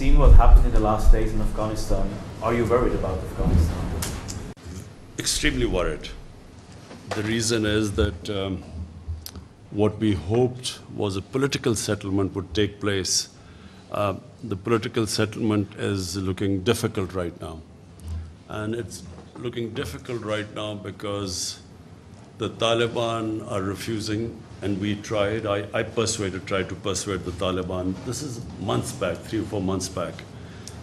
seen what happened in the last days in Afghanistan. Are you worried about Afghanistan? Extremely worried. The reason is that what we hoped was a political settlement would take place. The political settlement is looking difficult right now. And it's looking difficult right now because the Taliban are refusing, and we tried. I tried to persuade the Taliban. This is months back, 3 or 4 months back.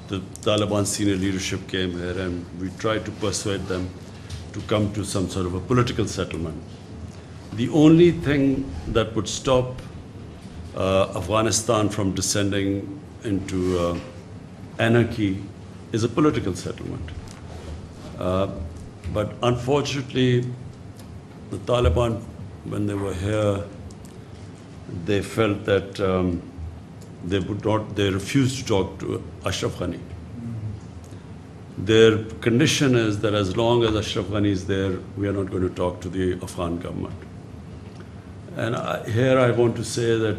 The Taliban senior leadership came here and we tried to persuade them to come to some sort of a political settlement. The only thing that would stop Afghanistan from descending into anarchy is a political settlement. But unfortunately, the Taliban, when they were here, they felt that they refused to talk to Ashraf Ghani. Their condition is that as long as Ashraf Ghani is there, we are not going to talk to the Afghan government. And here I want to say that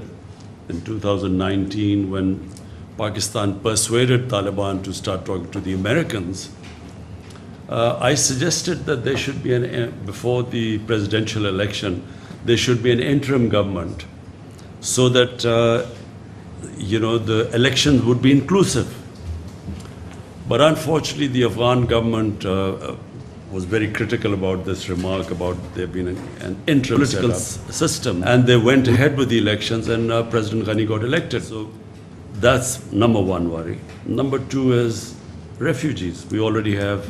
in 2019, when Pakistan persuaded Taliban to start talking to the Americans, I suggested that there should be, before the presidential election, there should be an interim government so that, the elections would be inclusive. But unfortunately, the Afghan government was very critical about this remark about there being an interim political system. And they went ahead with the elections and President Ghani got elected. So that's number one worry. Number two is refugees. We already have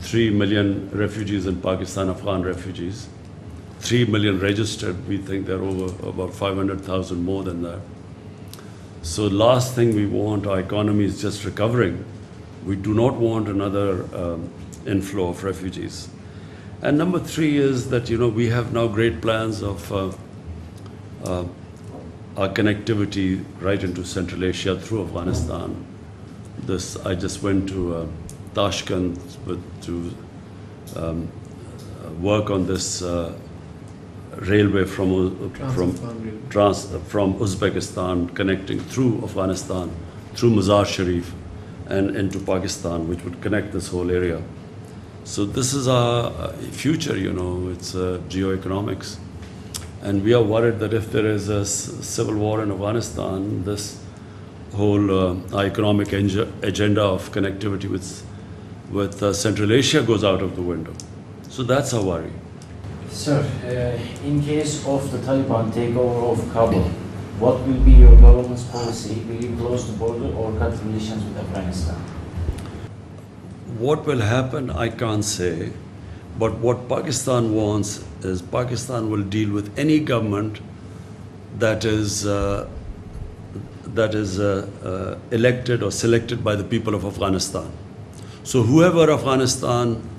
3 million refugees in Pakistan, Afghan refugees. 3 million registered. We think there are over about 500,000 more than that. So last thing we want, our economy is just recovering. We do not want another inflow of refugees. And number three is that, we have now great plans of our connectivity right into Central Asia through Afghanistan. I just went to Tashkent to work on this railway from Uzbekistan connecting through Afghanistan, through Mazar Sharif and into Pakistan, which would connect this whole area. So this is our future, it's geoeconomics. And we are worried that if there is a civil war in Afghanistan, this whole economic agenda of connectivity with Central Asia goes out of the window. So that's our worry. Sir, in case of the Taliban takeover of Kabul, what will be your government's policy? Will you close the border or cut relations with Afghanistan? What will happen, I can't say. But what Pakistan wants is Pakistan will deal with any government that is elected or selected by the people of Afghanistan. So whoever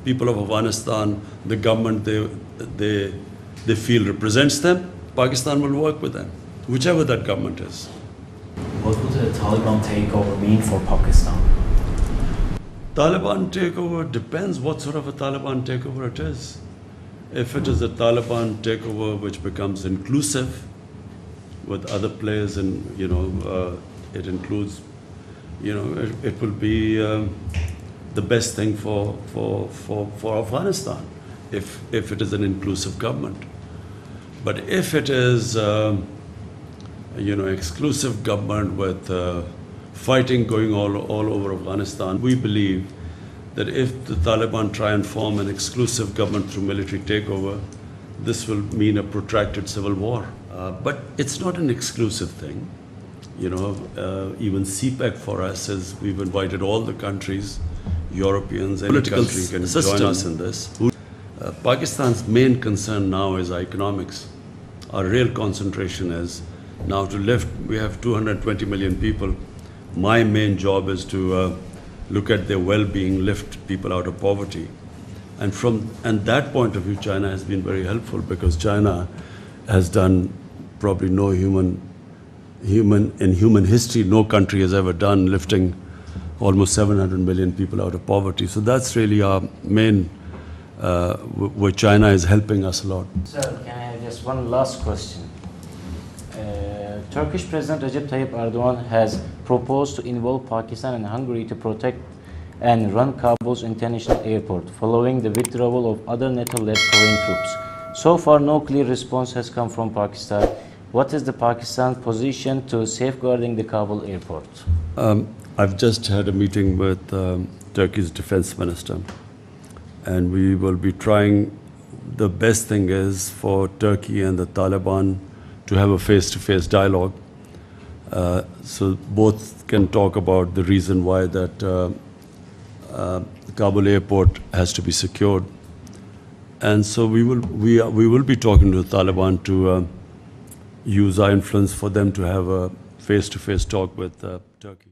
people of Afghanistan, the government they feel represents them, Pakistan will work with them, whichever that government is. What would a Taliban takeover mean for Pakistan? Taliban takeover depends what sort of a Taliban takeover it is. If it is a Taliban takeover which becomes inclusive with other players and, it includes, it will be the best thing for Afghanistan if it is an inclusive government. But if it is, exclusive government with fighting going all over Afghanistan, we believe that if the Taliban try and form an exclusive government through military takeover, this will mean a protracted civil war. But it's not an exclusive thing. Even CPEC for us is we've invited all the countries, Europeans, any country can join us in this. Pakistan's main concern now is economics. Our real concentration is now to lift, we have 220 million people. My main job is to look at their well-being, lift people out of poverty. And that point of view, China has been very helpful because China has done probably no in human history, no country has ever done lifting almost 700 million people out of poverty. So that's really our main, where China is helping us a lot. Sir, can I have just one last question? Turkish President Recep Tayyip Erdogan has proposed to involve Pakistan and Hungary to protect and run Kabul's international airport, following the withdrawal of other NATO-led foreign troops. So far, no clear response has come from Pakistan. What is the Pakistan's position to safeguarding the Kabul airport? I've just had a meeting with Turkey's defense minister, and we will be trying. The best thing is for Turkey and the Taliban to have a face-to-face dialogue, so both can talk about the reason why that the Kabul airport has to be secured. And so we will be talking to the Taliban to use our influence for them to have a face-to-face talk with Turkey.